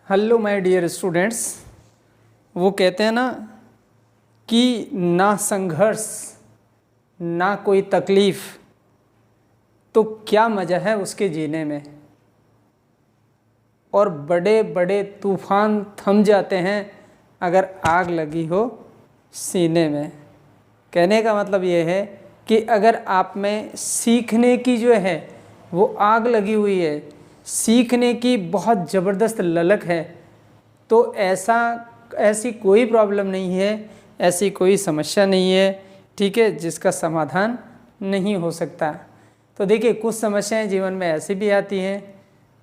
Hello my dear students. वो कहते हैं ना कि ना संघर्ष ना कोई तकलीफ़, तो क्या मज़ा है उसके जीने में। और बड़े बड़े तूफ़ान थम जाते हैं अगर आग लगी हो सीने में। कहने का मतलब ये है कि अगर आप में सीखने की जो है वो आग लगी हुई है, सीखने की बहुत ज़बरदस्त ललक है, तो ऐसी कोई प्रॉब्लम नहीं है, ऐसी कोई समस्या नहीं है, ठीक है, जिसका समाधान नहीं हो सकता। तो देखिए, कुछ समस्याएं जीवन में ऐसी भी आती हैं,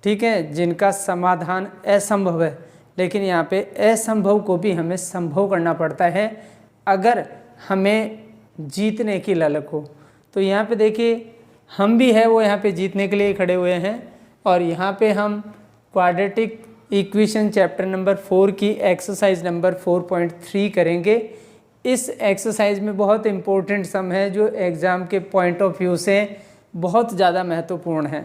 ठीक है, जिनका समाधान असंभव है, लेकिन यहाँ पे असंभव को भी हमें संभव करना पड़ता है अगर हमें जीतने की ललक हो। तो यहाँ पे देखिए, हम भी है वो यहाँ पे जीतने के लिए खड़े हुए हैं, और यहाँ पे हम क्वाड्रेटिक इक्वेशन चैप्टर नंबर 4 की एक्सरसाइज नंबर 4.3 करेंगे। इस एक्सरसाइज में बहुत इम्पोर्टेंट सम है जो एग्ज़ाम के पॉइंट ऑफ व्यू से बहुत ज़्यादा महत्वपूर्ण है।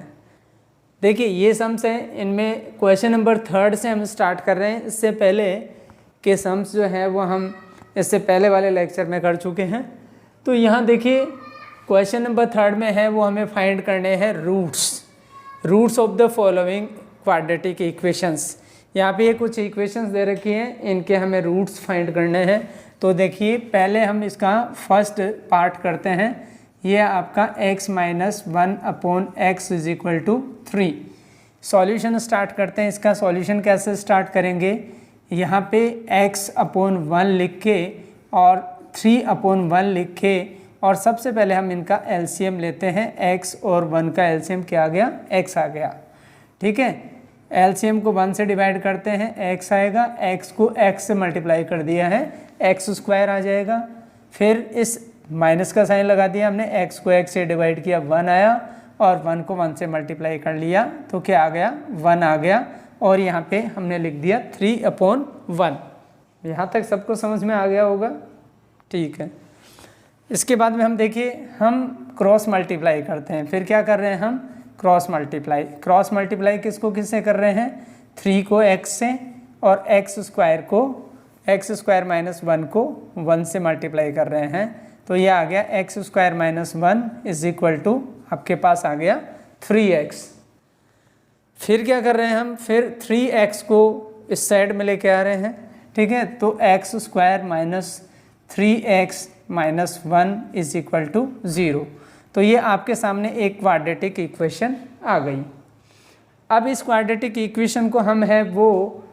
देखिए, ये सम्स हैं, इनमें क्वेश्चन नंबर 3 से हम स्टार्ट कर रहे हैं। इससे पहले के सम्स जो है वो हम इससे पहले वाले लेक्चर में कर चुके हैं। तो यहाँ देखिए, क्वेश्चन नंबर 3 में है वो हमें फाइंड करने हैं roots of the following quadratic equations. यहाँ पे ये कुछ इक्वेशंस दे रखी हैं, इनके हमें रूट्स फाइंड करने हैं। तो देखिए, पहले हम इसका फर्स्ट पार्ट करते हैं। ये आपका x - 1/x = 3। सॉल्यूशन स्टार्ट करते हैं। इसका सॉल्यूशन कैसे स्टार्ट करेंगे, यहाँ पे x/1 लिख के और 3/1 लिख के, और सबसे पहले हम इनका एलसीएम लेते हैं। x और 1 का एलसीएम क्या आ गया, x आ गया, ठीक है। एलसीएम को 1 से डिवाइड करते हैं, x आएगा, x को x से मल्टीप्लाई कर दिया है, x² आ जाएगा। फिर इस माइनस का साइन लगा दिया हमने, x को x से डिवाइड किया, 1 आया, और 1 को 1 से मल्टीप्लाई कर लिया तो क्या आ गया, 1 आ गया। और यहाँ पे हमने लिख दिया 3/1। यहाँ तक सबको समझ में आ गया होगा, ठीक है। इसके बाद में हम देखिए, हम क्रॉस मल्टीप्लाई करते हैं। फिर क्या कर रहे हैं हम, क्रॉस मल्टीप्लाई किसको किससे कर रहे हैं, 3 को x से, और x² को x² - 1 को 1 से मल्टीप्लाई कर रहे हैं। तो ये आ गया x² - 1 = आपके पास आ गया 3x। फिर क्या कर रहे हैं हम, फिर 3x को इस साइड में लेके आ रहे हैं, ठीक है। तो x² - 3x - 1 = 0। तो ये आपके सामने एक क्वाड्रेटिक इक्वेशन आ गई। अब इस क्वाड्रेटिक इक्वेशन को हम है वो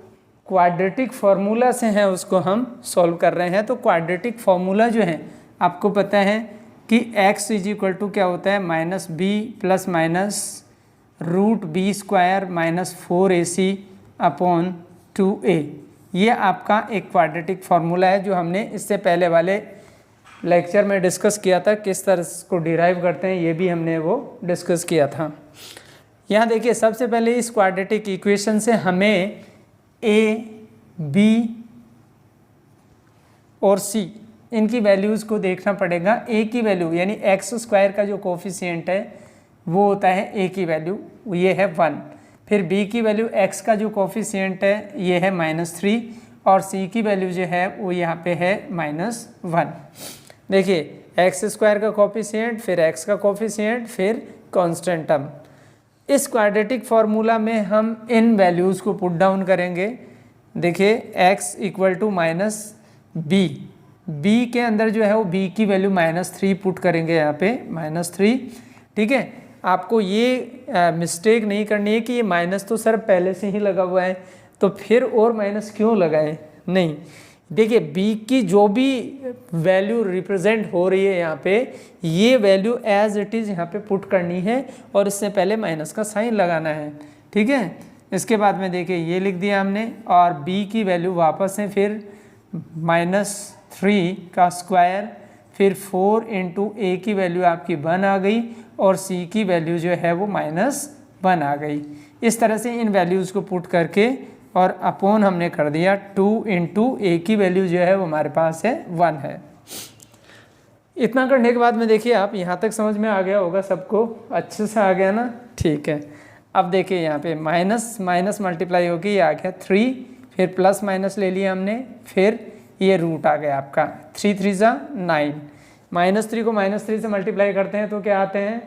क्वाड्रेटिक फार्मूला से हैं उसको हम सॉल्व कर रहे हैं। तो क्वाड्रेटिक फार्मूला जो है आपको पता है कि x = क्या होता है, -b ± √b² - 4ac/2a। ये आपका एक क्वाड्रेटिक फार्मूला है जो हमने इससे पहले वाले लेक्चर में डिस्कस किया था। किस तरह इसको डिराइव करते हैं ये भी हमने वो डिस्कस किया था। यहाँ देखिए, सबसे पहले इस क्वाड्रेटिक इक्वेशन से हमें a, b और c इनकी वैल्यूज़ को देखना पड़ेगा। a की वैल्यू यानी x² का जो कोफिशिएंट है वो होता है a की वैल्यू, ये है 1। फिर b की वैल्यू, x का जो कोफिशिएंट है ये है -3, और c की वैल्यू जो है वो यहाँ पे है -1। देखिए, x² का कोफिशिएंट, फिर x का कोफिशिएंट, फिर कांस्टेंट टर्म। इस क्वाड्रेटिक फार्मूला में हम इन वैल्यूज़ को पुट डाउन करेंगे। देखिए, x = -b, b के अंदर जो है वो b की वैल्यू -3 पुट करेंगे, यहाँ पे -3, ठीक है। आपको ये मिस्टेक नहीं करनी है कि ये माइनस तो सर पहले से ही लगा हुआ है, तो फिर और माइनस क्यों लगाए, नहीं। देखिए, b की जो भी वैल्यू रिप्रेजेंट हो रही है यहाँ पे, ये वैल्यू एज इट इज़ यहाँ पे पुट करनी है, और इससे पहले माइनस का साइन लगाना है, ठीक है। इसके बाद में देखिए, ये लिख दिया हमने, और b की वैल्यू वापस से फिर -3 का स्क्वायर, फिर 4 × a की वैल्यू आपकी 1 आ गई, और c की वैल्यू जो है वो -1 आ गई। इस तरह से इन वैल्यूज़ को पुट करके और अपॉन हमने कर दिया 2 × a की वैल्यू जो है वो हमारे पास है 1 है। इतना करने के बाद में देखिए, आप यहाँ तक समझ में आ गया होगा सबको, अच्छे से आ गया ना, ठीक है। अब देखिए यहाँ पे माइनस माइनस मल्टीप्लाई होगी, ये आ गया 3, फिर प्लस माइनस ले लिया हमने, फिर ये रूट आ गया आपका 3 3 जा 9। -3 को -3 से मल्टीप्लाई करते हैं तो क्या आते हैं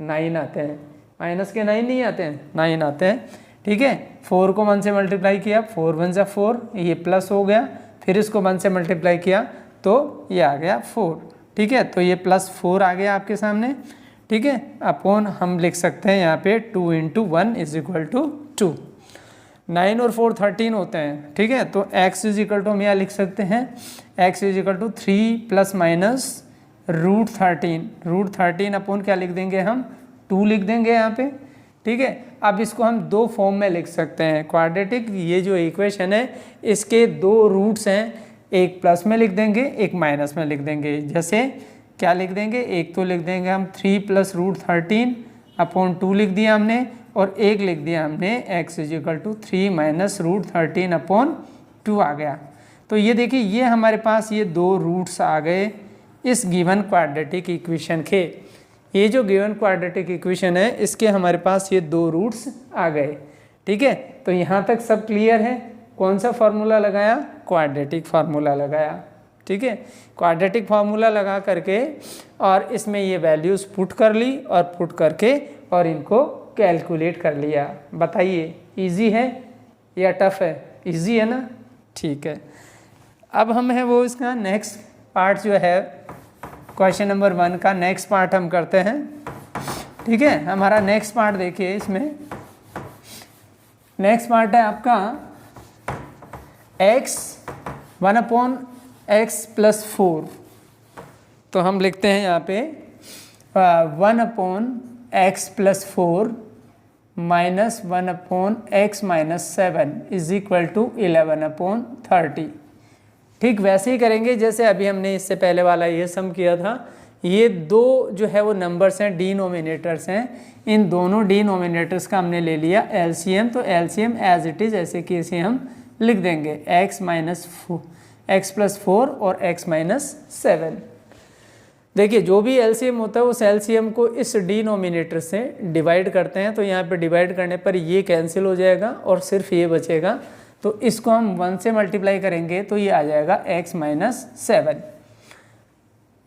9 आते हैं, माइनस के 9 नहीं आते हैं, 9 आते हैं। ठीक है, 4 को 1 से मल्टीप्लाई किया, 4 1 जा 4, ये प्लस हो गया, फिर इसको 1 से मल्टीप्लाई किया तो ये आ गया 4। ठीक है, तो ये +4 आ गया आपके सामने। ठीक है, अपॉन हम लिख सकते हैं यहाँ पे 2 × 1 = 2। 9 और 4 13 होते हैं। ठीक है, तो x = हम यहाँ लिख सकते हैं x = 3 ± √13 अपॉन क्या लिख देंगे हम 2 लिख देंगे यहाँ पे। ठीक है, अब इसको हम दो फॉर्म में लिख सकते हैं। क्वाड्रेटिक ये जो इक्वेशन है इसके दो रूट्स हैं, एक प्लस में लिख देंगे, एक माइनस में लिख देंगे। जैसे क्या लिख देंगे, एक तो लिख देंगे हम 3 + √13 अपॉन 2 लिख दिया हमने, और एक लिख दिया हमने x = 3 - √13 अपॉन 2 आ गया। तो ये देखिए ये हमारे पास ये दो रूट्स आ गए इस गिवन क्वाड्रेटिक इक्वेशन के। ये जो गिवन क्वाड्रेटिक इक्वेशन है इसके हमारे पास ये दो रूट्स आ गए। ठीक है, तो यहाँ तक सब क्लियर है। कौन सा फार्मूला लगाया, क्वाड्रेटिक फार्मूला लगाया। ठीक है, क्वाड्रेटिक फार्मूला लगा करके और इसमें ये वैल्यूज़ पुट कर ली और पुट करके और इनको कैलकुलेट कर लिया। बताइए इजी है या टफ है, इजी है ना। ठीक है, अब हम है वो इसका नेक्स्ट पार्ट जो है क्वेश्चन नंबर 1 का नेक्स्ट पार्ट हम करते हैं। ठीक है, हमारा नेक्स्ट पार्ट देखिए, इसमें नेक्स्ट पार्ट है आपका x 1/x + 4। तो हम लिखते हैं यहाँ पे 1/x + 4 - 1/x - 7 = 11/30। ठीक वैसे ही करेंगे जैसे अभी हमने इससे पहले वाला ये सम किया था। ये दो जो है वो नंबर्स हैं, डिनोमिनेटर्स हैं। इन दोनों डिनोमिनेटर्स का हमने ले लिया एलसीएम। तो एलसीएम एज इट इज़ ऐसे कि इसे हम लिख देंगे x + 4 और x - 7। देखिए जो भी एलसीएम होता है उस एलसीएम को इस डिनोमिनेटर से डिवाइड करते हैं। तो यहाँ पे डिवाइड करने पर ये कैंसिल हो जाएगा और सिर्फ ये बचेगा। तो इसको हम 1 से मल्टीप्लाई करेंगे तो ये आ जाएगा x - 7।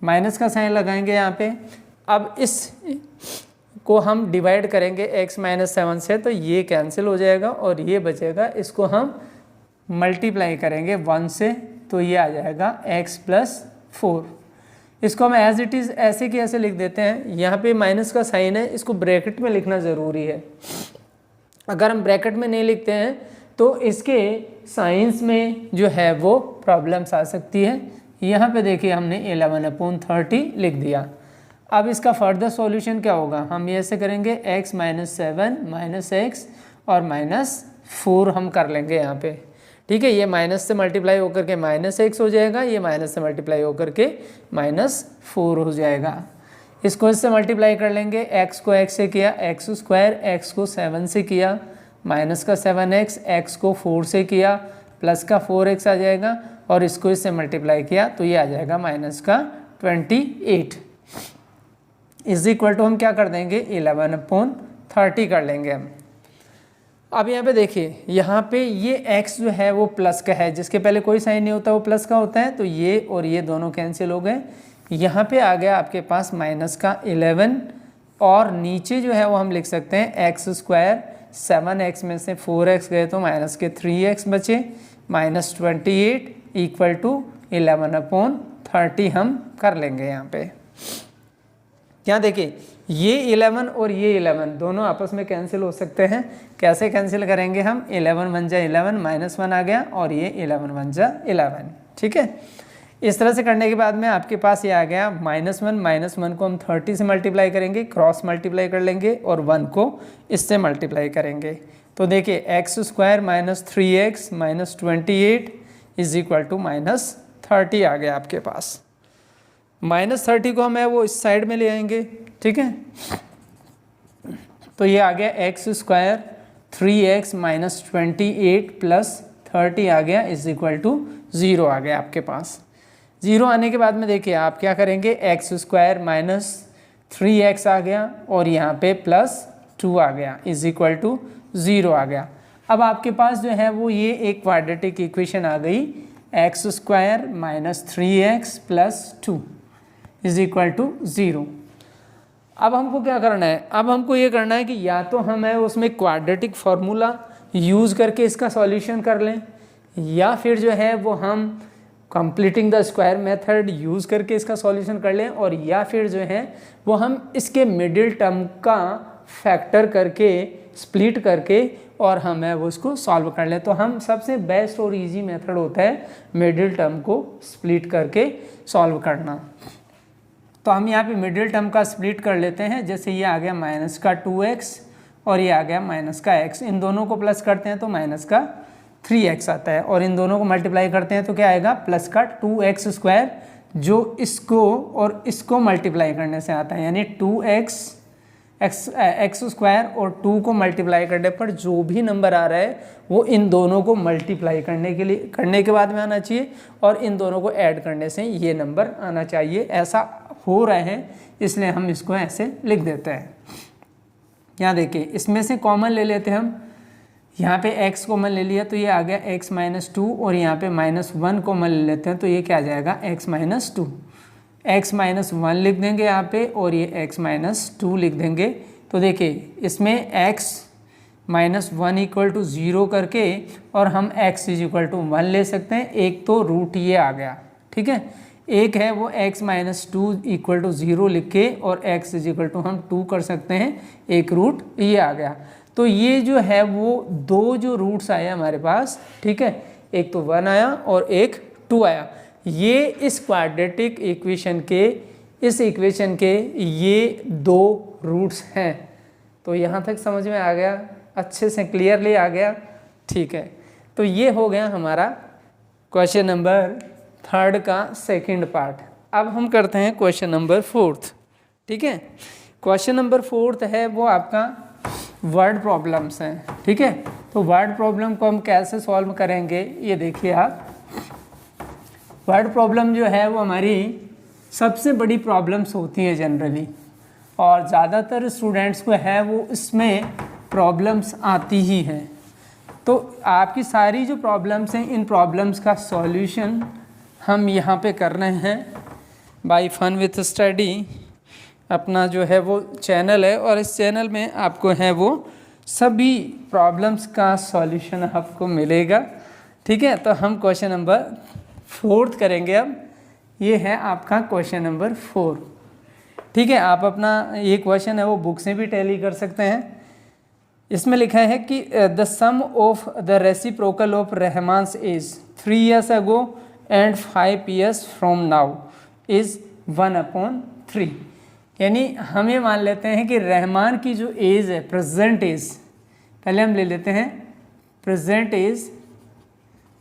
माइनस का साइन लगाएंगे यहाँ पे। अब इस को हम डिवाइड करेंगे x - 7 से तो ये कैंसिल हो जाएगा और ये बचेगा। इसको हम मल्टीप्लाई करेंगे 1 से तो ये आ जाएगा x + 4। इसको हम एज इट इज़ ऐसे कि ऐसे लिख देते हैं। यहाँ पे माइनस का साइन है, इसको ब्रैकेट में लिखना ज़रूरी है। अगर हम ब्रैकेट में नहीं लिखते हैं तो इसके साइंस में जो है वो प्रॉब्लम्स आ सकती है। यहाँ पे देखिए हमने 11/30 लिख दिया। अब इसका फर्दर सॉल्यूशन क्या होगा, हम ये ऐसे करेंगे x - 7 - x और -4 हम कर लेंगे यहाँ पे। ठीक है, ये माइनस से मल्टीप्लाई होकर के -x हो जाएगा, ये माइनस से मल्टीप्लाई होकर के -4 हो जाएगा। इसको इससे मल्टीप्लाई कर लेंगे, x को x से किया x², x को 7 से किया, माइनस का 7x, x को 4 से किया, प्लस का 4x आ जाएगा और इसको इससे मल्टीप्लाई किया तो ये आ जाएगा -28 = हम क्या कर देंगे 11/30 कर लेंगे हम। अब यहाँ पे देखिए, यहाँ पे ये x जो है वो प्लस का है, जिसके पहले कोई साइन नहीं होता वो प्लस का होता है। तो ये और ये दोनों कैंसिल हो गए। यहाँ पे आ गया आपके पास माइनस का 11 और नीचे जो है वो हम लिख सकते हैं x²। 7x में से 4x गए तो माइनस के 3x बचे, -28 = 11/30 हम कर लेंगे यहाँ पे। क्या देखिए ये 11 और ये 11 दोनों आपस में कैंसिल हो सकते हैं। कैसे कैंसिल करेंगे हम, 11 × 1 = 11, -1 आ गया और ये 11 × 1 = 11। ठीक है, इस तरह से करने के बाद में आपके पास ये आ गया -1 को हम 30 से मल्टीप्लाई करेंगे, क्रॉस मल्टीप्लाई कर लेंगे और 1 को इससे मल्टीप्लाई करेंगे। तो देखिए x² - 3x - 28 = -30 आ गया आपके पास। -30 को हम है वो इस साइड में ले आएंगे। ठीक है, तो ये आ गया x² 3x - 28 + 30 आ गया = 0 आ गया आपके पास। 0 आने के बाद में देखिए आप क्या करेंगे, x² - 3x आ गया और यहाँ पे +2 2 आ गया इज इक्वल टू 0 आ गया। अब आपके पास जो है वो ये एक क्वाड्रेटिक इक्वेशन आ गई, X square minus 3x plus 2 is equal to 0। अब हमको क्या करना है, अब हमको ये करना है कि या तो हमें उसमें क्वाड्रेटिक फार्मूला यूज़ करके इसका सॉल्यूशन कर लें, या फिर जो है वो हम completing the square method use करके इसका सॉल्यूशन कर लें, और या फिर जो है वो हम इसके मिडिल टर्म का फैक्टर करके स्प्लिट करके और हमें वो उसको सॉल्व कर लें। तो हम सबसे बेस्ट और इजी मेथड होता है मिडिल टर्म को स्प्लिट करके सॉल्व करना। तो हम यहाँ पे मिडिल टर्म का स्प्लिट कर लेते हैं। जैसे ये आ गया माइनस का 2x और ये आ गया माइनस का x, इन दोनों को प्लस करते हैं तो माइनस का 3x आता है, और इन दोनों को मल्टीप्लाई करते हैं तो क्या आएगा प्लस का 2x स्क्वायर, जो इसको और इसको मल्टीप्लाई करने से आता है, यानी 2x एक्स स्क्वायर और 2 को मल्टीप्लाई करने पर जो भी नंबर आ रहा है वो इन दोनों को मल्टीप्लाई करने के बाद में आना चाहिए, और इन दोनों को ऐड करने से ये नंबर आना चाहिए। ऐसा हो रहे हैं इसलिए हम इसको ऐसे लिख देते हैं। यहाँ देखिए इसमें से कॉमन ले लेते हैं हम, यहाँ पे x कॉमन ले लिया तो ये आ गया x माइनस 2, और यहाँ पे -1 कॉमन ले लेते हैं तो ये क्या आ जाएगा x माइनस 2, x माइनस 1 लिख देंगे यहाँ पे, और ये x माइनस 2 लिख देंगे। तो देखिए इसमें x माइनस 1 इक्वल टू 0 करके और हम x इज इक्वल टू 1 ले सकते हैं। एक तो रूट ये आ गया, ठीक है, एक है वो x माइनस 2 इक्वल टू 0 लिख के और x इज इक्वल टू हम 2 कर सकते हैं, एक रूट ये आ गया। तो ये जो है वो दो जो रूट्स आए हमारे पास, ठीक है, एक तो 1 आया और एक 2 आया। ये इस क्वाड्रेटिक इक्वेशन के, इस इक्वेशन के ये दो रूट्स हैं। तो यहाँ तक समझ में आ गया, अच्छे से क्लियरली आ गया, ठीक है। तो ये हो गया हमारा क्वेश्चन नंबर 3 का सेकंड पार्ट। अब हम करते हैं क्वेश्चन नंबर 4, ठीक है। क्वेश्चन नंबर 4 है वो आपका वर्ड प्रॉब्लम्स हैं, ठीक है। तो वर्ड प्रॉब्लम को हम कैसे सॉल्व करेंगे ये देखिए आप। वर्ड प्रॉब्लम जो है वो हमारी सबसे बड़ी प्रॉब्लम्स होती हैं जनरली, और ज़्यादातर स्टूडेंट्स को है वो इसमें प्रॉब्लम्स आती ही हैं। तो आपकी सारी जो प्रॉब्लम्स हैं, इन प्रॉब्लम्स का सॉल्यूशन हम यहाँ पे कर रहे हैं बाय फन विथ स्टडी। अपना जो है वो चैनल है, और इस चैनल में आपको है वो सभी प्रॉब्लम्स का सॉल्यूशन आपको मिलेगा, ठीक है। तो हम क्वेश्चन नंबर 4 करेंगे अब। ये है आपका क्वेश्चन नंबर 4, ठीक है। आप अपना ये क्वेश्चन है वो बुक से भी टैली कर सकते हैं। इसमें लिखा है कि the sum of the reciprocal of Rehman's age 3 years ago and 5 years from now is 1/3। यानी हम ये मान लेते हैं कि रहमान की जो एज है, प्रेजेंट एज, पहले हम ले लेते हैं present age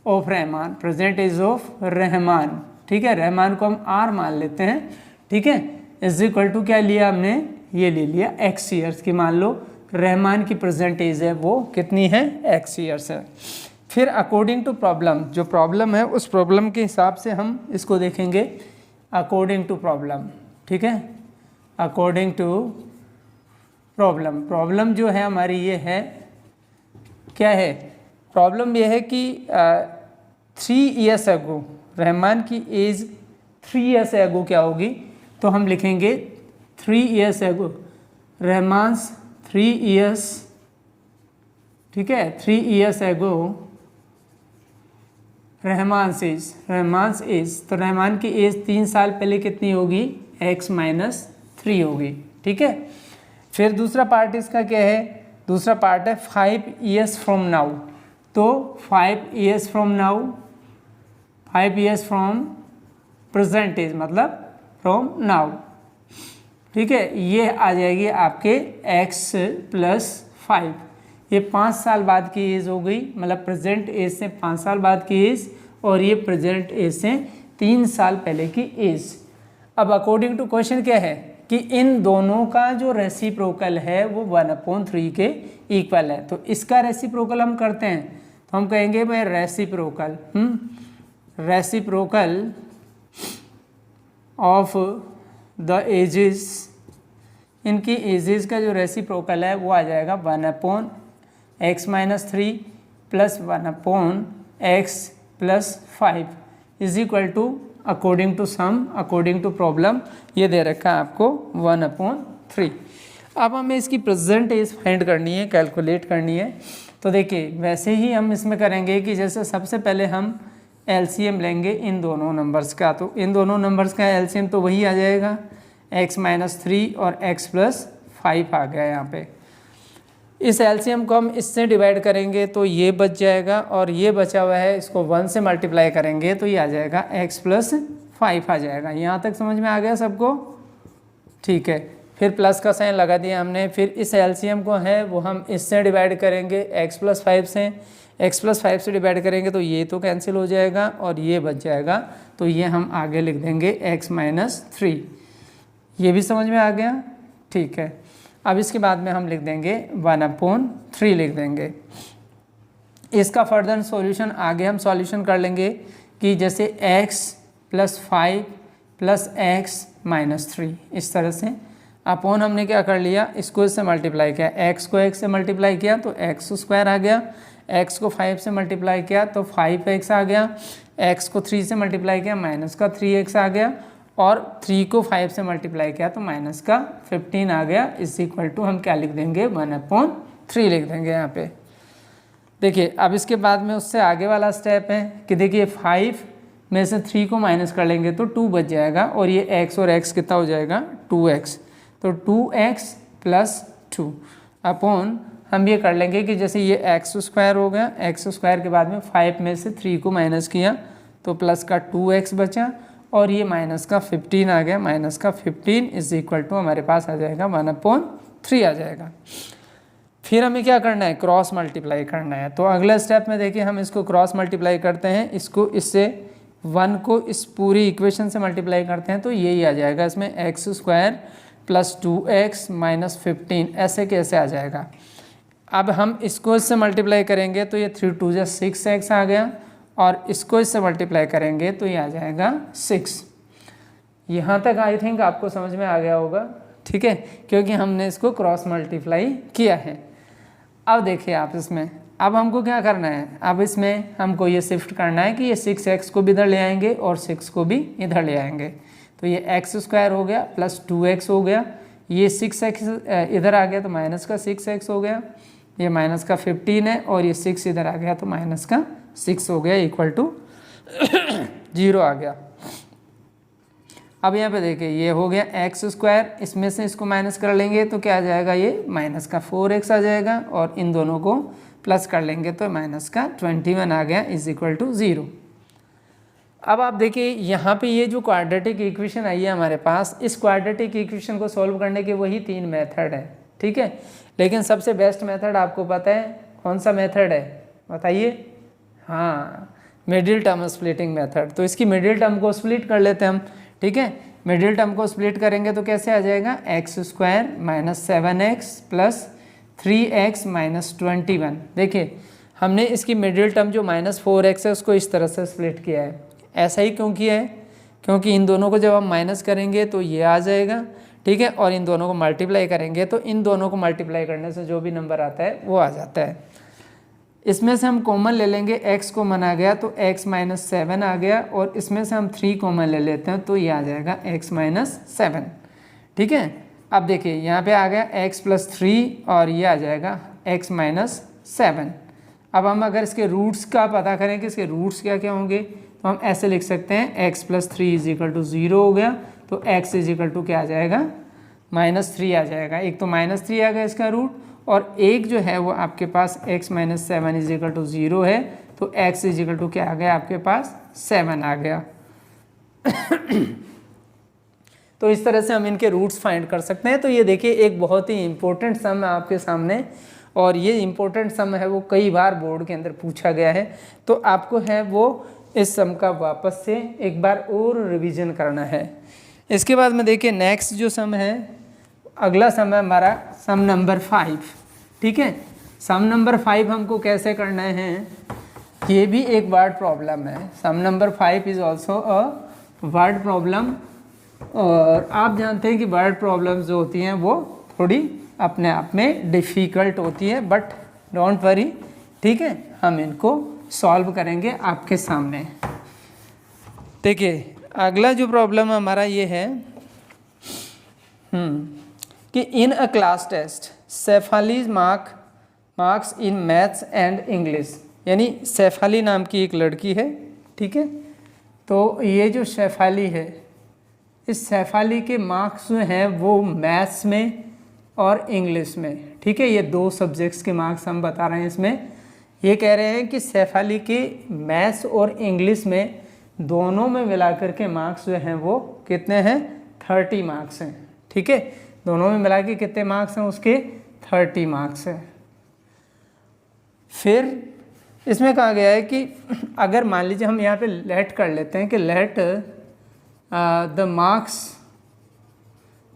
of Rahman, present age of Rahman, ठीक है। रहमान को हम r मान लेते हैं, ठीक है। इज इक्वल टू क्या लिया हमने, ये ले लिया x ईयर्स की। मान लो रहमान की प्रेजेंट एज है वो कितनी है, x ईयर्स है। फिर अकॉर्डिंग टू प्रॉब्लम, जो प्रॉब्लम है उस प्रॉब्लम के हिसाब से हम इसको देखेंगे अकॉर्डिंग टू प्रॉब्लम, ठीक है। अकॉर्डिंग टू प्रॉब्लम, प्रॉब्लम जो है हमारी ये है, क्या है प्रॉब्लम, ये है कि 3 years अगो, रहमान की एज 3 years अगो क्या होगी, तो हम लिखेंगे 3 years अगो, रहमान्स 3 years, ठीक है, 3 years अगो रहमान्स एज, तो रहमान की एज 3 साल पहले कितनी होगी, x माइनस 3 होगी, ठीक है। फिर दूसरा पार्ट इसका क्या है, दूसरा पार्ट है 5 years फ्रॉम नाउ। तो 5 years from now, 5 years from present age मतलब फ्रॉम नाउ, ठीक है। ये आ जाएगी आपके x प्लस 5, ये 5 साल बाद की एज हो गई, मतलब प्रेजेंट एज से 5 साल बाद की एज, और ये प्रेजेंट एज से 3 साल पहले की एज। अब अकॉर्डिंग टू क्वेश्चन क्या है कि इन दोनों का जो रेसिप्रोकल है वो 1/3 के इक्वल है। तो इसका रेसिप्रोकल हम करते हैं, तो हम कहेंगे भाई reciprocal, reciprocal of the ages इनकी एजेस का जो रेसिप्रोकल है वो आ जाएगा 1/x-3 plus 1/x+5 is equal to according to sum, according to problem ये दे रखा है आपको 1/3। अब हमें इसकी प्रेजेंट एज फाइंड करनी है, कैलकुलेट करनी है। तो देखिए वैसे ही हम इसमें करेंगे कि जैसे सबसे पहले हम एलसीएम लेंगे इन दोनों नंबर्स का। तो इन दोनों नंबर्स का एलसीएम तो वही आ जाएगा x-3 और x+5 आ गया यहाँ पे। इस एलसीएम को हम इससे डिवाइड करेंगे तो ये बच जाएगा, और ये बचा हुआ है इसको 1 से मल्टीप्लाई करेंगे तो ये आ जाएगा x+5 आ जाएगा। यहाँ तक समझ में आ गया सबको? ठीक है, फिर प्लस का साइन लगा दिया हमने। फिर इस एलसीएम को है वो हम इससे डिवाइड करेंगे x+5 से, x+5 से डिवाइड करेंगे तो ये तो कैंसिल हो जाएगा और ये बच जाएगा, तो ये हम आगे लिख देंगे x-3। ये भी समझ में आ गया? ठीक है, अब इसके बाद में हम लिख देंगे 1/3 लिख देंगे। इसका फर्दर सॉल्यूशन आगे हम सॉल्यूशन कर लेंगे कि जैसे x+5 प्लस x-3 इस तरह से अपॉन हमने क्या कर लिया, इसको इससे मल्टीप्लाई किया, x को x से मल्टीप्लाई किया तो x² आ गया, x को 5 से मल्टीप्लाई किया तो 5x आ गया, x को 3 से मल्टीप्लाई किया माइनस का 3x आ गया, और 3 को 5 से मल्टीप्लाई किया तो माइनस का 15 आ गया। इज इक्वल टू हम क्या लिख देंगे 1/3 लिख देंगे यहाँ पे। देखिए अब इसके बाद में उससे आगे वाला स्टेप है कि देखिए 5 में से 3 को माइनस कर लेंगे तो 2 बच जाएगा, और ये x और x कितना हो जाएगा 2x, तो 2x+2 अपॉन हम ये कर लेंगे कि जैसे ये x² हो गया, x² के बाद में 5 में से 3 को माइनस किया तो प्लस का 2x बचा, और ये माइनस का 15 आ गया, माइनस का 15 इज इक्वल टू हमारे पास आ जाएगा 1/3 आ जाएगा। फिर हमें क्या करना है, क्रॉस मल्टीप्लाई करना है। तो अगले स्टेप में देखिए हम इसको क्रॉस मल्टीप्लाई करते हैं, इसको इससे 1 को इस पूरी इक्वेशन से मल्टीप्लाई करते हैं तो यही आ जाएगा, इसमें x² प्लस 2x माइनस 15 ऐसे कैसे आ जाएगा। अब हम इसको इससे मल्टीप्लाई करेंगे तो ये 3 2 6x आ गया, और इसको इससे मल्टीप्लाई करेंगे तो ये आ जाएगा 6। यहाँ तक आई थिंक आपको समझ में आ गया होगा, ठीक है, क्योंकि हमने इसको क्रॉस मल्टीप्लाई किया है। अब देखिए आप इसमें अब हमको क्या करना है, अब इसमें हमको ये शिफ्ट करना है कि ये 6x को भी इधर ले आएंगे और 6 को भी इधर ले आएंगे, तो ये x² हो गया प्लस 2x हो गया, ये 6x इधर आ गया तो माइनस का 6x हो गया, ये माइनस का 15 है, और ये 6 इधर आ गया तो माइनस का 6 हो गया, इक्वल टू 0 आ गया। अब यहाँ पे देखिए ये हो गया x², इसमें से इसको माइनस कर लेंगे तो क्या आ जाएगा, ये माइनस का 4x आ जाएगा, और इन दोनों को प्लस कर लेंगे तो माइनस का 21 आ गया, इज इक्वल टू 0। अब आप देखिए यहाँ पे ये जो क्वाड्रेटिक इक्वेशन आई है हमारे पास, इस क्वाड्रेटिक इक्वेशन को सॉल्व करने के वही 3 मेथड है, ठीक है, लेकिन सबसे बेस्ट मेथड आपको पता है कौन सा मेथड है, बताइए? हाँ, मिडिल टर्म स्प्लिटिंग मेथड। तो इसकी मिडिल टर्म को स्प्लिट कर लेते हैं हम, ठीक है। मिडिल टर्म को स्प्लिट करेंगे तो कैसे आ जाएगा, x² minus 7x plus 3x minus 21। देखिए हमने इसकी मिडिल टर्म जो -4x है उसको इस तरह से स्प्लिट किया है। ऐसा ही क्यों किया है, क्योंकि इन दोनों को जब हम माइनस करेंगे तो ये आ जाएगा, ठीक है, और इन दोनों को मल्टीप्लाई करेंगे तो इन दोनों को मल्टीप्लाई करने से जो भी नंबर आता है वो आ जाता है। इसमें से हम कॉमन ले लेंगे, x कॉमन आ गया तो x माइनस 7 आ गया, और इसमें से हम 3 कॉमन ले लेते हैं तो ये आ जाएगा x माइनस 7, ठीक है। अब देखिए यहाँ पे आ गया x प्लस 3 और ये आ जाएगा x माइनस 7। अब हम अगर इसके रूट्स का पता करें कि इसके रूट्स क्या क्या होंगे तो हम ऐसे लिख सकते हैं x plus 3 is equal to 0 हो गया, तो x इज इक्वल टू क्या आ जाएगा, -3 आ जाएगा। एक तो -3 आ गया इसका रूट, और एक जो है वो आपके पास x minus 7 is equal to 0 है, तो x इज इक्वल टू क्या आ गया आपके पास 7 आ गया। तो इस तरह से हम इनके रूट्स फाइंड कर सकते हैं। तो ये देखिए एक बहुत ही इंपॉर्टेंट सम है आपके सामने, और ये इंपॉर्टेंट सम है वो कई बार बोर्ड के अंदर पूछा गया है, तो आपको है वो इस सम का वापस से एक बार और रिवीजन करना है। इसके बाद में देखिए नेक्स्ट जो सम है, अगला सम है हमारा सम नंबर 5, ठीक है। सम नंबर 5 हमको कैसे करना है, ये भी एक वर्ड प्रॉब्लम है। Sum number 5 is also a word problem और आप जानते हैं कि वर्ड प्रॉब्लम्स जो होती हैं वो थोड़ी अपने आप में डिफ़िकल्ट होती है, बट डोंट वरी, ठीक है, हम इनको सॉल्व करेंगे आपके सामने। देखिए अगला जो प्रॉब्लम हमारा ये है कि in a class test Shefali marks in maths and English, यानी सैफाली नाम की एक लड़की है, ठीक है। तो ये जो सैफाली है, इस सैफाली के मार्क्स जो हैं वो मैथ्स में और इंग्लिश में, ठीक है, ये 2 सब्जेक्ट्स के मार्क्स हम बता रहे हैं इसमें। ये कह रहे हैं कि सैफाली के मैथ्स और इंग्लिश में दोनों में मिलाकर के मार्क्स जो हैं वो कितने हैं, 30 मार्क्स हैं, ठीक है। दोनों में मिला के कितने मार्क्स हैं उसके, 30 मार्क्स हैं। फिर इसमें कहा गया है कि अगर मान लीजिए हम यहाँ पे लेट कर लेते हैं कि let the marks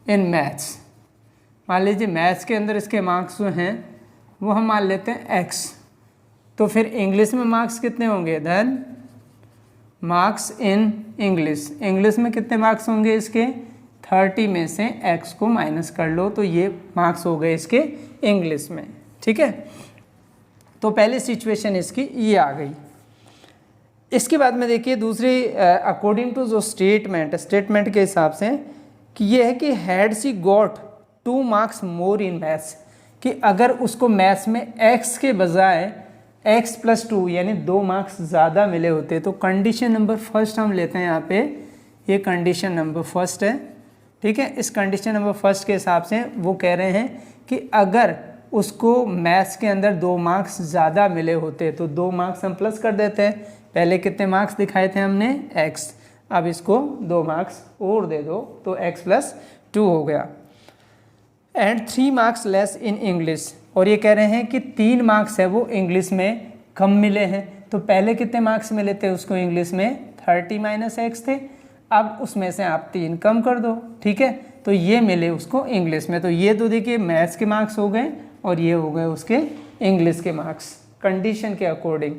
in maths, मान लीजिए मैथ्स के अंदर इसके मार्क्स जो हैं वो हम मान लेते हैं x, तो फिर इंग्लिश में मार्क्स कितने होंगे, देन मार्क्स इन इंग्लिश में कितने मार्क्स होंगे इसके, 30 में से x को माइनस कर लो तो ये मार्क्स हो गए इसके इंग्लिश में, ठीक है। तो पहली सिचुएशन इसकी ये आ गई। इसके बाद में देखिए दूसरी, अकॉर्डिंग टू जो स्टेटमेंट के हिसाब से कि ये है कि had she got 2 marks more in maths, कि अगर उसको मैथ्स में x के बजाय x + 2 यानी 2 मार्क्स ज़्यादा मिले होते, तो कंडीशन नंबर फर्स्ट हम लेते हैं यहाँ पे, ये कंडीशन नंबर फर्स्ट है, ठीक है। इस कंडीशन नंबर फर्स्ट के हिसाब से वो कह रहे हैं कि अगर उसको मैथ्स के अंदर 2 मार्क्स ज़्यादा मिले होते तो 2 मार्क्स हम प्लस कर देते हैं। पहले कितने मार्क्स दिखाए थे हमने, x, अब इसको 2 मार्क्स और दे दो तो x + 2 हो गया। And 3 marks less in English, और ये कह रहे हैं कि 3 मार्क्स है वो इंग्लिश में कम मिले हैं। तो पहले कितने मार्क्स मिले थे उसको इंग्लिश में, 30 - x थे, अब उसमें से आप 3 कम कर दो, ठीक है, तो ये मिले उसको इंग्लिश में। तो ये तो देखिए मैथ्स के मार्क्स हो गए और ये हो गए उसके इंग्लिश के मार्क्स कंडीशन के अकॉर्डिंग।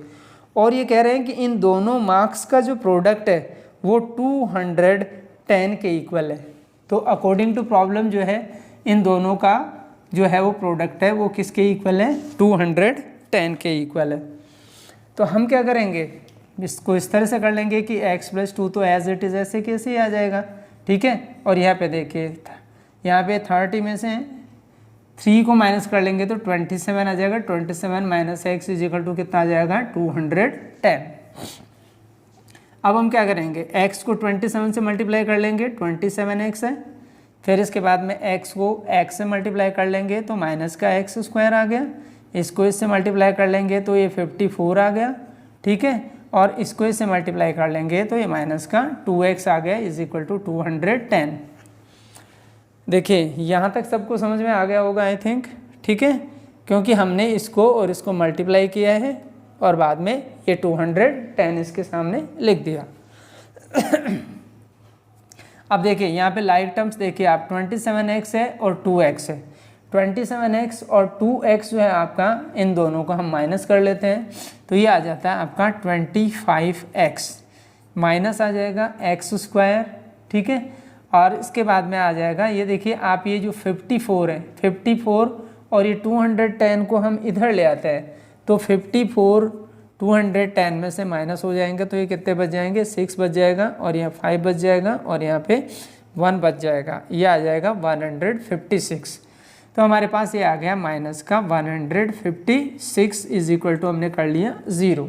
और ये कह रहे हैं कि इन दोनों मार्क्स का जो प्रोडक्ट है वो 210 के इक्वल है। तो अकॉर्डिंग टू प्रॉब्लम जो है इन दोनों का जो है वो प्रोडक्ट है वो किसके इक्वल है, 210 के इक्वल है। तो हम क्या करेंगे, इसको इस तरह से कर लेंगे कि x + 2 तो एज इट इज़ ऐसे कैसे ही आ जाएगा, ठीक है। और यहाँ पे देखिए यहाँ पे 30 में से 3 को माइनस कर लेंगे तो 27 आ जाएगा, 27 - x = कितना आ जाएगा, 210। अब हम क्या करेंगे, x को 27 से मल्टीप्लाई कर लेंगे, 27x है, फिर इसके बाद में x को x से मल्टीप्लाई कर लेंगे तो माइनस का x² आ गया, इसको इससे मल्टीप्लाई कर लेंगे तो ये 54 आ गया, ठीक है, और इसको इससे मल्टीप्लाई कर लेंगे तो ये माइनस का 2x आ गया = 210। देखिए यहाँ तक सबको समझ में आ गया होगा आई थिंक, ठीक है, क्योंकि हमने इसको और इसको मल्टीप्लाई किया है और बाद में ये 210 इसके सामने लिख दिया। अब देखिए यहाँ पे लाइक टर्म्स देखिए आप, 27x है और 2x है, 27x और 2x जो है आपका, इन दोनों को हम माइनस कर लेते हैं तो ये आ जाता है आपका 25x, माइनस आ जाएगा x², ठीक है, और इसके बाद में आ जाएगा ये देखिए आप, ये जो 54 है, 54 और ये 210 को हम इधर ले आते हैं तो 54 210 में से माइनस हो जाएंगे तो ये कितने बच जाएंगे, 6 बच जाएगा, और यहाँ 5 बच जाएगा, और यहाँ पे 1 बच जाएगा, ये आ जाएगा 156। तो हमारे पास ये आ गया माइनस का 156 = हमने कर लिया 0।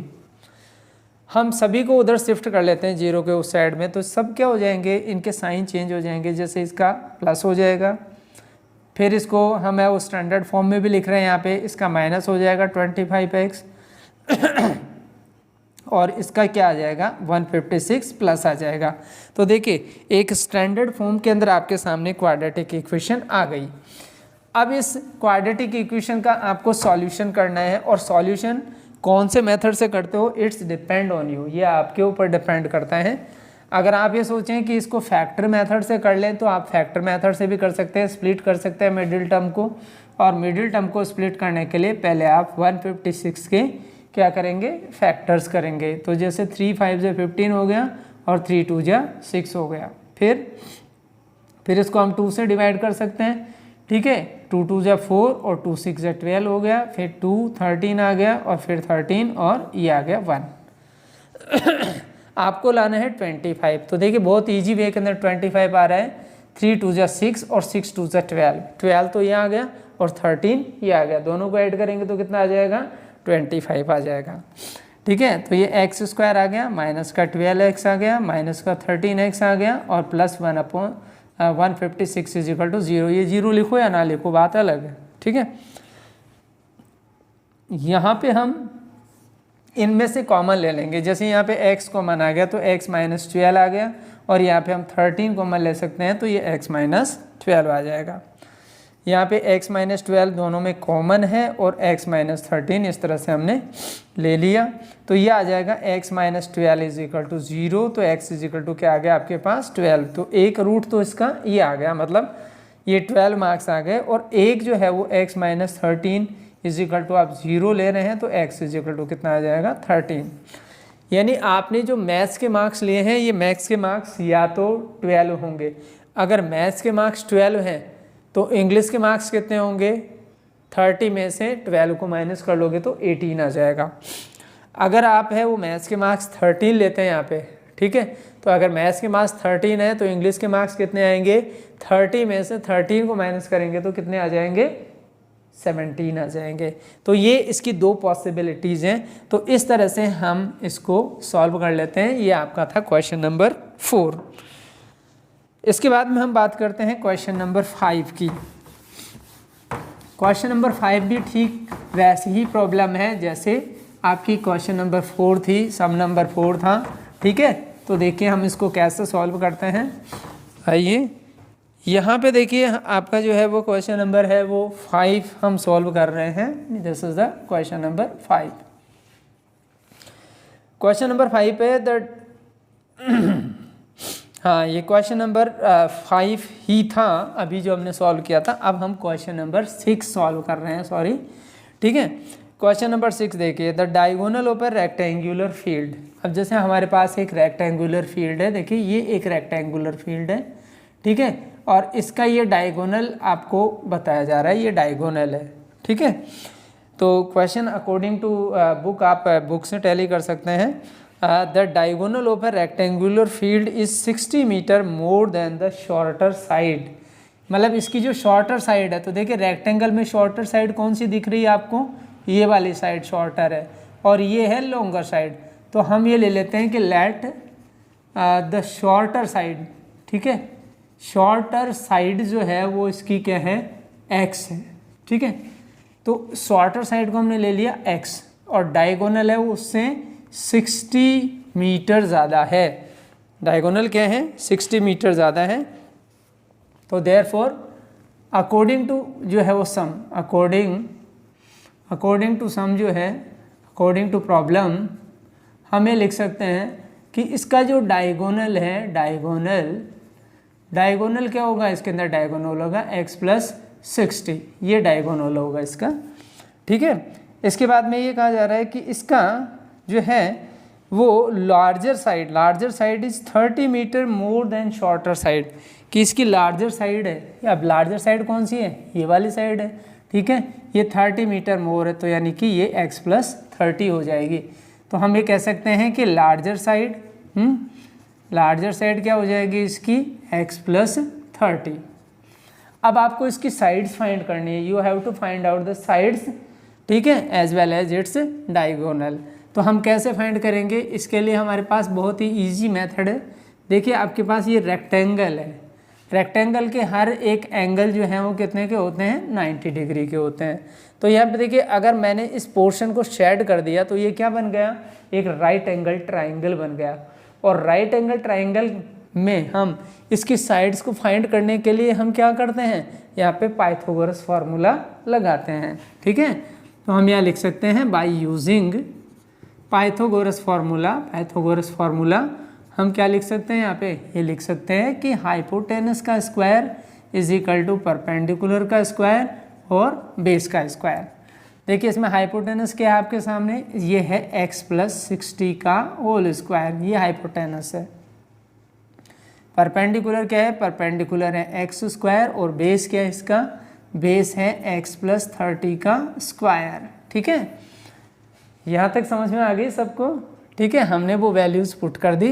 हम सभी को उधर शिफ्ट कर लेते हैं 0 के उस साइड में, तो सब क्या हो जाएंगे, इनके साइन चेंज हो जाएंगे, जैसे इसका प्लस हो जाएगा, फिर इसको हम है वो स्टैंडर्ड फॉर्म में भी लिख रहे हैं यहाँ पे, इसका माइनस हो जाएगा 25x और इसका क्या आ जाएगा 156 प्लस आ जाएगा। तो देखिए एक स्टैंडर्ड फॉर्म के अंदर आपके सामने क्वाड्रेटिक इक्वेशन आ गई। अब इस क्वाड्रेटिक इक्वेशन का आपको सॉल्यूशन करना है, और सॉल्यूशन कौन से मेथड से करते हो, इट्स डिपेंड ऑन यू, ये आपके ऊपर डिपेंड करता है। अगर आप ये सोचें कि इसको फैक्टर मेथड से कर लें तो आप फैक्टर मेथड से भी कर सकते हैं, स्प्लिट कर सकते हैं मिडिल टर्म को, और मिडिल टर्म को स्प्लिट करने के लिए पहले आप 156 के क्या करेंगे, फैक्टर्स करेंगे। तो जैसे 3 5 से 15 हो गया और 3 2 जा 6 हो गया, फिर फिर इसको हम 2 से डिवाइड कर सकते हैं, ठीक है। 2 2 जा 4 और 2 6 जा 12 हो गया, फिर 2 13 आ गया और फिर 13 और ये आ गया 1। आपको लाना है 25। तो देखिए बहुत इजी वे के अंदर 25 आ रहा है। 3 2 जा 6 और 6 2 जा 12, 12 तो ये आ गया और 13 ये आ गया, दोनों को ऐड करेंगे तो कितना आ जाएगा 25 आ जाएगा, ठीक है। तो ये x स्क्वायर आ गया, माइनस का 12x आ गया, माइनस का 13x आ गया और प्लस 1/156 इज इक्वल टू 0। ये 0 लिखो या ना लिखो बात अलग है, ठीक है। यहाँ पे हम इनमें से कॉमन ले लेंगे, जैसे यहाँ पे x कॉमन आ गया तो x माइनस 12 आ गया और यहाँ पे हम 13 कॉमन ले सकते हैं तो ये x माइनस 12 आ जाएगा। यहाँ पे x माइनस 12 दोनों में कॉमन है और x माइनस 13 इस तरह से हमने ले लिया, तो ये आ जाएगा x minus 12 is equal to 0। तो x इज इक्वल टू क्या आ गया आपके पास 12, तो एक रूट तो इसका ये आ गया, मतलब ये 12 मार्क्स आ गए। और एक जो है वो x minus 13 is equal to आप 0 ले रहे हैं तो x इज इक्वल टू कितना आ जाएगा 13। यानी आपने जो मैथ्स के मार्क्स लिए हैं ये मैथ्स के मार्क्स या तो 12 होंगे, अगर मैथ्स के मार्क्स 12 हैं तो इंग्लिश के मार्क्स कितने होंगे, 30 में से 12 को माइनस कर लोगे तो 18 आ जाएगा। अगर आप है वो मैथ्स के मार्क्स 13 लेते हैं यहाँ पे, ठीक है, तो अगर मैथ्स के मार्क्स 13 है तो इंग्लिश के मार्क्स कितने आएंगे, 30 में से 13 को माइनस करेंगे तो कितने आ जाएंगे 17 आ जाएंगे। तो ये इसकी दो पॉसिबिलिटीज़ हैं, तो इस तरह से हम इसको सॉल्व कर लेते हैं। ये आपका था क्वेश्चन नंबर 4। इसके बाद में हम बात करते हैं क्वेश्चन नंबर 5 की। क्वेश्चन नंबर 5 भी ठीक वैसी ही प्रॉब्लम है जैसे आपकी क्वेश्चन नंबर 4 थी, सम नंबर 4 था, ठीक है। तो देखिए हम इसको कैसे सॉल्व करते हैं। आइए यहाँ पे देखिए आपका जो है वो क्वेश्चन नंबर है वो 5 हम सॉल्व कर रहे हैं। This is the question number 5। Question number 5 पे द हाँ ये क्वेश्चन नंबर 5 ही था अभी जो हमने सॉल्व किया था। अब हम क्वेश्चन नंबर 6 सॉल्व कर रहे हैं, सॉरी, ठीक है। क्वेश्चन नंबर 6 देखिए, the diagonal of a rectangular field. अब जैसे हमारे पास एक रेक्टेंगुलर फील्ड है, देखिए ये एक रेक्टेंगुलर फील्ड है, ठीक है, और इसका ये डायगोनल आपको बताया जा रहा है, ये डायगोनल है, ठीक है। तो क्वेश्चन अकॉर्डिंग टू बुक, आप बुक से टैली कर सकते हैं। The diagonal of a rectangular field is 60 metre more than the shorter side. मतलब इसकी जो शॉर्टर साइड है, तो देखिए रेक्टेंगल में शॉर्टर साइड कौन सी दिख रही है आपको, ये वाली साइड शॉर्टर है और ये है लॉन्गर साइड। तो हम ये ले लेते हैं कि लेट द शॉर्टर साइड, ठीक है, शॉर्टर साइड जो है वो इसकी क्या है x है, ठीक है। तो शॉर्टर साइड को हमने ले लिया x और डायगोनल है वो उससे 60 मीटर ज़्यादा है। डायगोनल क्या है 60 मीटर ज़्यादा है। तो देयरफॉर अकॉर्डिंग टू जो है वो सम, अकॉर्डिंग टू सम जो है, अकॉर्डिंग टू प्रॉब्लम हमें लिख सकते हैं कि इसका जो डायगोनल है, डायगोनल क्या होगा, इसके अंदर डायगोनल होगा x प्लस 60, ये डायगोनल होगा इसका, ठीक है। इसके बाद में ये कहा जा रहा है कि इसका जो है वो larger side is 30 metre more than shorter side, कि इसकी लार्जर साइड है। अब लार्जर साइड कौन सी है, ये वाली साइड है, ठीक है, ये 30 मीटर मोर है, तो यानी कि ये x प्लस 30 हो जाएगी। तो हम ये कह सकते हैं कि लार्जर साइड क्या हो जाएगी इसकी x प्लस 30। अब आपको इसकी साइड्स फाइंड करनी है, you have to find out the sides, ठीक है, as well as its diagonal. तो हम कैसे फाइंड करेंगे, इसके लिए हमारे पास बहुत ही इजी मेथड है। देखिए आपके पास ये रेक्टेंगल है, रेक्टेंगल के हर एक एंगल जो है वो कितने के होते हैं 90 डिग्री के होते हैं। तो यहाँ पे देखिए अगर मैंने इस पोर्शन को शेड कर दिया तो ये क्या बन गया, एक राइट एंगल ट्राइंगल बन गया। और राइट एंगल ट्राइंगल में हम इसकी साइड्स को फाइंड करने के लिए हम क्या करते हैं, यहाँ पे पाइथागोरस फार्मूला लगाते हैं, ठीक है। तो हम यहाँ लिख सकते हैं बाय यूजिंग पाइथागोरस फार्मूला हम क्या लिख सकते हैं यहाँ पे, ये लिख सकते हैं कि हाइपोटेनस का square is equal to perpendicular का स्क्वायर और बेस का स्क्वायर। देखिए इसमें हाइपोटेनस क्या है आपके सामने, ये है x प्लस 60 का होल स्क्वायर, ये हाइपोटेनस है। परपेंडिकुलर क्या है, परपेंडिकुलर है एक्स स्क्वायर, और बेस क्या है इसका, बेस है एक्स प्लस 30 का स्क्वायर। ठीक है, यहाँ तक समझ में आ गई सबको? ठीक है, हमने वो वैल्यूज़ पुट कर दी।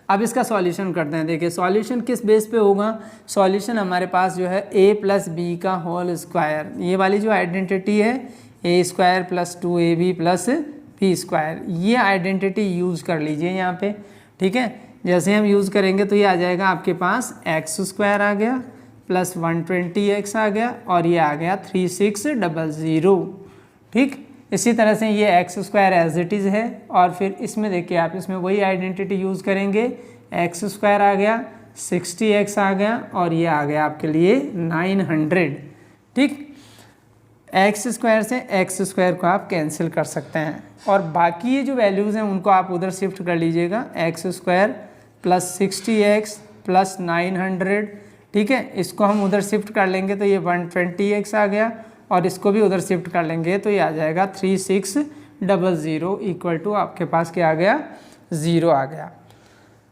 अब इसका सॉल्यूशन करते हैं। देखिए सॉल्यूशन किस बेस पे होगा, सॉल्यूशन हमारे पास जो है a प्लस बी का होल स्क्वायर, ये वाली जो आइडेंटिटी है a square plus 2ab plus B square, ये आइडेंटिटी यूज़ कर लीजिए यहाँ पे। ठीक है, जैसे हम यूज़ करेंगे तो ये आ जाएगा आपके पास एक्स स्क्वायर आ गया प्लस 120x आ गया, और ये आ गया 3600। ठीक, इसी तरह से ये X square as it is है, और फिर इसमें देखिए आप इसमें वही आइडेंटिटी यूज़ करेंगे, एक्स स्क्वायर आ गया 60x आ गया, और ये आ गया आपके लिए 900। ठीक, एक्स स्क्वायर से एक्स स्क्वायर को आप कैंसिल कर सकते हैं, और बाकी ये जो वैल्यूज़ हैं उनको आप उधर शिफ्ट कर लीजिएगा, x square plus 60x plus 900। ठीक है, इसको हम उधर शिफ्ट कर लेंगे तो ये 120x आ गया, और इसको भी उधर शिफ्ट कर लेंगे तो ये आ जाएगा 3600 इक्वल टू आपके पास क्या आ गया, 0 आ गया।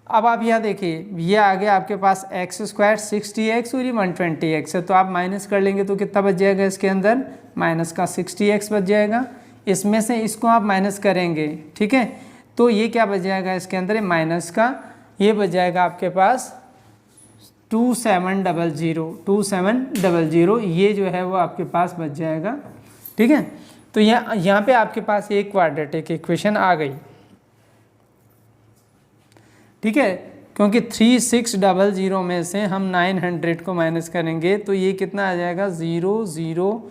अब आप यहाँ देखिए ये आ गया आपके पास एक्स स्क्वायर 60x और ये 120x है, तो आप माइनस कर लेंगे तो कितना बच जाएगा इसके अंदर, माइनस का 60x बच जाएगा। इसमें से इसको आप माइनस करेंगे, ठीक है, तो ये क्या बच जाएगा इसके अंदर, माइनस का ये बच जाएगा आपके पास 2700, ये जो है वो आपके पास बच जाएगा। ठीक है, तो यहाँ पे आपके पास एक क्वाड्रेटिक इक्वेशन आ गई। ठीक है, क्योंकि 3600 में से हम 900 को माइनस करेंगे तो ये कितना आ जाएगा, 0 0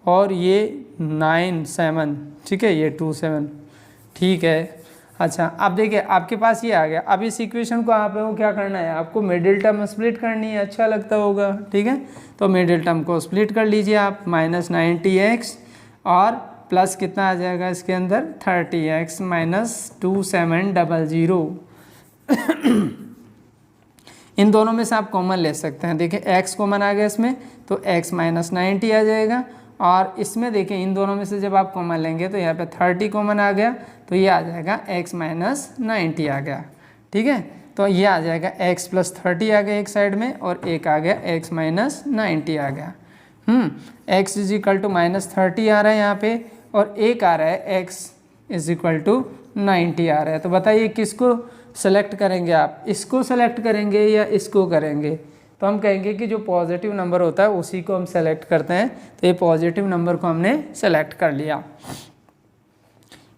और ये 97। ठीक है, ये 27। ठीक है, अच्छा अब देखिए आपके पास ये आ गया। अब इस इक्वेशन को आप को क्या करना है, आपको मिडिल टर्म स्प्लिट करनी है, अच्छा लगता होगा। ठीक है, तो मिडिल टर्म को स्प्लिट कर लीजिए आप, माइनस 90x और प्लस कितना आ जाएगा इसके अंदर 30x माइनस 2700। इन दोनों में से आप कॉमन ले सकते हैं। देखिए x कॉमन आ गया इसमें तो x माइनस 90 आ जाएगा, और इसमें देखिए इन दोनों में से जब आप कॉमन लेंगे तो यहाँ पे 30 कॉमन आ गया तो ये आ जाएगा x माइनस 90 आ गया। ठीक है, तो ये आ जाएगा x प्लस 30 आ गया एक साइड में, और एक आ गया x माइनस 90 आ गया। x is equal to minus 30 आ रहा है यहाँ पे, और एक आ रहा है x इज इक्वल टू 90 आ रहा है। तो बताइए किसको सेलेक्ट करेंगे आप, इसको सेलेक्ट करेंगे या इसको करेंगे? तो हम कहेंगे कि जो पॉजिटिव नंबर होता है उसी को हम सेलेक्ट करते हैं, तो ये पॉजिटिव नंबर को हमने सेलेक्ट कर लिया।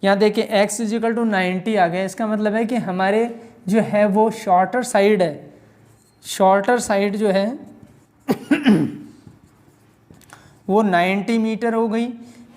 यहाँ देखिए x इज इक्वल टू 90 आ गया, इसका मतलब है कि हमारे जो है वो शॉर्टर साइड है, शॉर्टर साइड जो है वो 90 मीटर हो गई।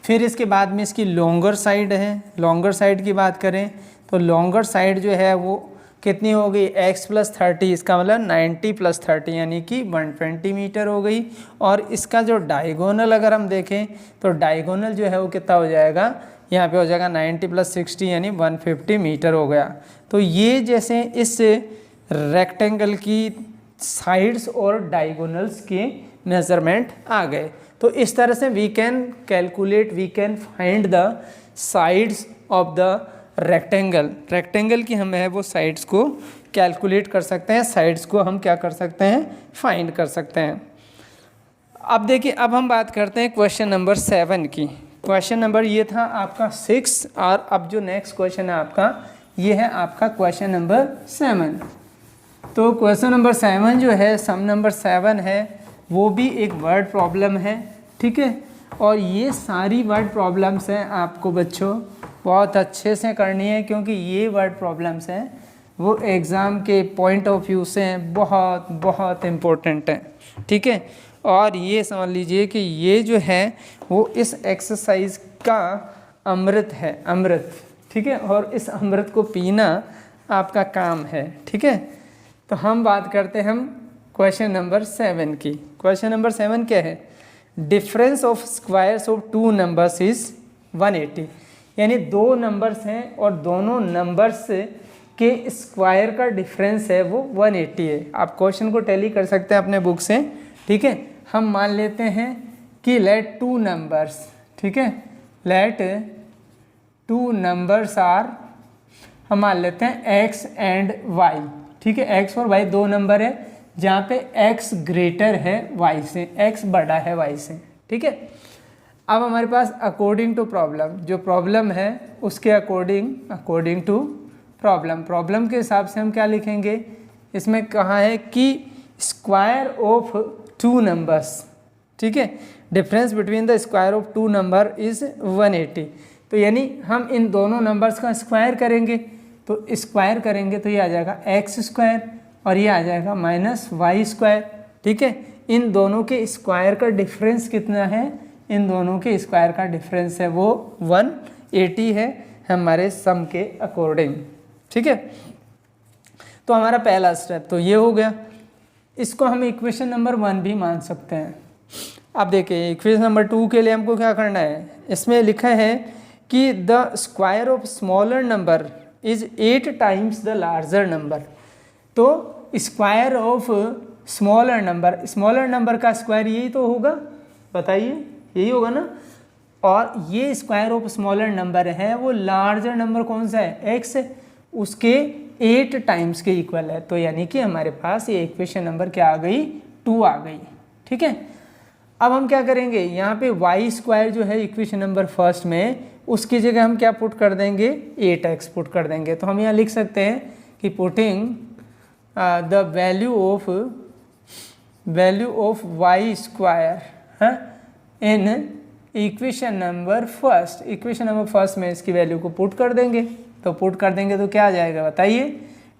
फिर इसके बाद में इसकी लॉन्गर साइड है, लॉन्गर साइड की बात करें तो लॉन्गर साइड जो है वो कितनी हो गई, x प्लस 30, इसका मतलब 90 प्लस 30 यानी कि 120 मीटर हो गई। और इसका जो डायगोनल अगर हम देखें तो डायगोनल जो है वो कितना हो जाएगा, यहाँ पे हो जाएगा 90 प्लस 60 यानी 150 मीटर हो गया। तो ये जैसे इस रेक्टेंगल की साइड्स और डायगोनल्स के मेजरमेंट आ गए। तो इस तरह से we can calculate, we can find the sides of the rectangle की हम है वो साइड्स को कैलकुलेट कर सकते हैं, साइड्स को हम क्या कर सकते हैं, फाइंड कर सकते हैं। अब देखिए अब हम बात करते हैं क्वेश्चन नंबर 7 की। क्वेश्चन नंबर ये था आपका 6, और अब जो नेक्स्ट क्वेश्चन है आपका ये है आपका क्वेश्चन नंबर 7। तो क्वेश्चन नंबर 7 जो है, सम नंबर 7 है, वो भी एक वर्ड प्रॉब्लम है। ठीक है, और ये सारी वर्ड प्रॉब्लम्स हैं आपको बच्चों बहुत अच्छे से करनी है, क्योंकि ये वर्ड प्रॉब्लम्स हैं वो एग्ज़ाम के पॉइंट ऑफ व्यू से बहुत बहुत इम्पोर्टेंट हैं। ठीक है, और ये समझ लीजिए कि ये जो है वो इस एक्सरसाइज का अमृत है, अमृत। ठीक है, और इस अमृत को पीना आपका काम है। ठीक है, तो हम बात करते हैं हम क्वेश्चन नंबर 7 की। क्वेश्चन नंबर 7 क्या है, difference of squares of 2 numbers is 180। यानी 2 नंबर्स हैं और दोनों नंबर्स के स्क्वायर का डिफरेंस है वो 180 है। आप क्वेश्चन को टैली कर सकते हैं अपने बुक से। ठीक है, हम मान लेते हैं कि लेट 2 नंबर्स, ठीक है, लेट 2 नंबर्स आर, हम मान लेते हैं x एंड y, ठीक है। x और y दो नंबर है जहाँ पे x ग्रेटर है y से, x बड़ा है y से, ठीक है। अब हमारे पास अकॉर्डिंग टू प्रॉब्लम, जो प्रॉब्लम है उसके अकॉर्डिंग टू प्रॉब्लम के हिसाब से हम क्या लिखेंगे, इसमें कहा है कि स्क्वायर ऑफ टू नंबर्स, ठीक है, difference between the square of two number is 180। तो यानी हम इन दोनों नंबर्स का स्क्वायर करेंगे, तो स्क्वायर करेंगे तो ये आ जाएगा एक्स स्क्वायर और ये आ जाएगा माइनस वाई स्क्वायर, ठीक है। इन दोनों के स्क्वायर का डिफरेंस कितना है, इन दोनों के स्क्वायर का डिफरेंस है वो 180 है हमारे सम के अकॉर्डिंग, ठीक है। तो हमारा पहला स्टेप तो ये हो गया, इसको हम इक्वेशन नंबर 1 भी मान सकते हैं। अब देखिए इक्वेशन नंबर 2 के लिए हमको क्या करना है, इसमें लिखा है कि the square of smaller number is 8 times the larger number. तो स्क्वायर ऑफ स्मॉलर नंबर का स्क्वायर यही तो होगा, बताइए यही होगा ना। और ये स्क्वायर ऑफ स्मॉलर नंबर है, वो लार्जर नंबर कौन सा है, x है, उसके 8 टाइम्स के इक्वल है। तो यानी कि हमारे पास ये इक्वेशन नंबर क्या आ गई, 2 आ गई, ठीक है। अब हम क्या करेंगे, यहाँ पे वाई स्क्वायर जो है इक्वेशन नंबर फर्स्ट में, उसकी जगह हम क्या पुट कर देंगे, 8x पुट कर देंगे। तो हम यहाँ लिख सकते हैं कि putting the value of y square in equation number first में इसकी वैल्यू को पुट कर देंगे। तो पुट कर देंगे तो क्या आ जाएगा बताइए,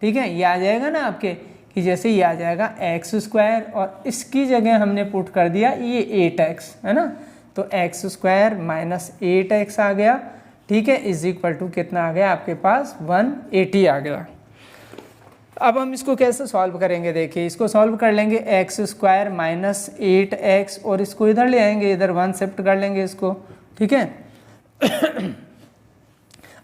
ठीक है। ये आ जाएगा ना आपके कि जैसे ये आ जाएगा एक्स स्क्वायर और इसकी जगह हमने पुट कर दिया ये 8x, है ना। तो एक्स स्क्वायर माइनस 8x आ गया, ठीक है, इज इक्वल टू कितना आ गया आपके पास 180 आ गया। अब हम इसको कैसे सॉल्व करेंगे, देखिए इसको सॉल्व कर लेंगे एक्स स्क्वायर माइनस 8x और इसको इधर ले आएंगे, इधर 1 शिफ्ट कर लेंगे इसको, ठीक है।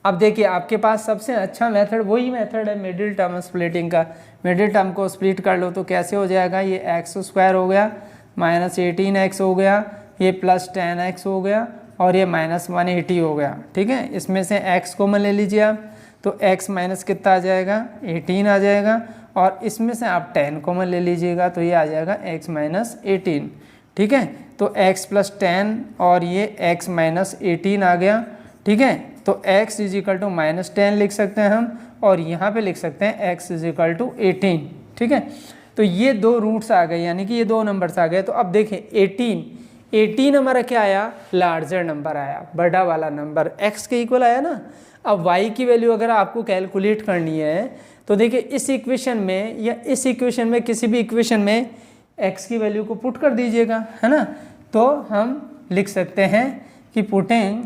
अब देखिए आपके पास सबसे अच्छा मेथड वही मेथड है मिडिल टर्म स्प्लिटिंग का। मिडिल टर्म को स्प्लिट कर लो तो कैसे हो जाएगा, ये एक्स स्क्वायर हो गया माइनस 18x हो गया, ये प्लस 10x हो गया और ये माइनस 180 हो गया, ठीक है। इसमें से x कॉमन ले लीजिए आप, तो x माइनस कितना आ जाएगा 18 आ जाएगा और इसमें से आप 10 कॉमन ले लीजिएगा तो ये आ जाएगा x माइनस 18, ठीक है। तो x प्लस 10 और ये x माइनस 18 आ गया, ठीक है। तो x is equal to minus 10 लिख सकते हैं हम और यहाँ पे लिख सकते हैं x इज इक्वल टू 18, ठीक है। तो ये दो रूट्स आ गए, यानी कि ये दो नंबर्स आ गए। तो अब देखें 18 हमारा क्या आया, लार्जर नंबर आया, बड़ा वाला नंबर x के इक्वल आया ना। अब y की वैल्यू अगर आपको कैलकुलेट करनी है तो देखिए इस इक्वेशन में या इस इक्वेशन में किसी भी इक्वेशन में x की वैल्यू को पुट कर दीजिएगा, है ना। तो हम लिख सकते हैं कि putting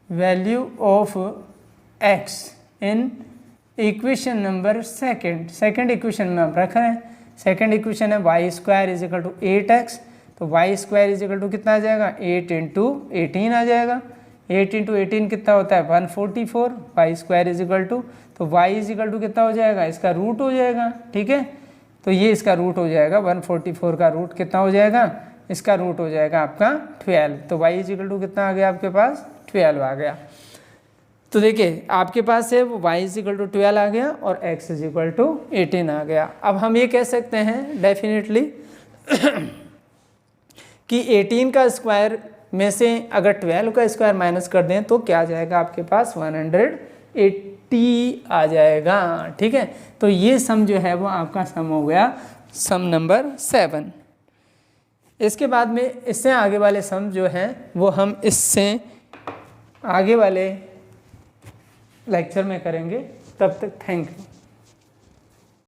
value of x in equation number second equation में हम रख रहे हैं। सेकेंड इक्वेशन है y square is equal to 8x, तो y square is equal to कितना आ जाएगा 8 इंटू 18 आ जाएगा। 8 इंटू 18 कितना होता है 144, y square is equal to, तो वाई इज इक्वल टू कितना हो जाएगा, इसका रूट हो जाएगा, ठीक है। तो ये इसका रूट हो जाएगा 144 का रूट कितना हो जाएगा, इसका रूट हो जाएगा आपका 12। तो y इज इक्वल टू कितना आ गया आपके पास 12 आ गया। तो देखिए आपके पास है वो y इज इक्वल टू 12 आ गया और x इज इक्वल टू 18 आ गया। अब हम ये कह सकते हैं डेफिनेटली कि 18 का स्क्वायर में से अगर 12 का स्क्वायर माइनस कर दें तो क्या आ जाएगा आपके पास 180 आ जाएगा, ठीक है। तो ये सम जो है वो आपका सम हो गया सम नंबर 7। इसके बाद में इससे आगे वाले सम जो हैं वो हम इससे आगे वाले लेक्चर में करेंगे। तब तक थैंक यू।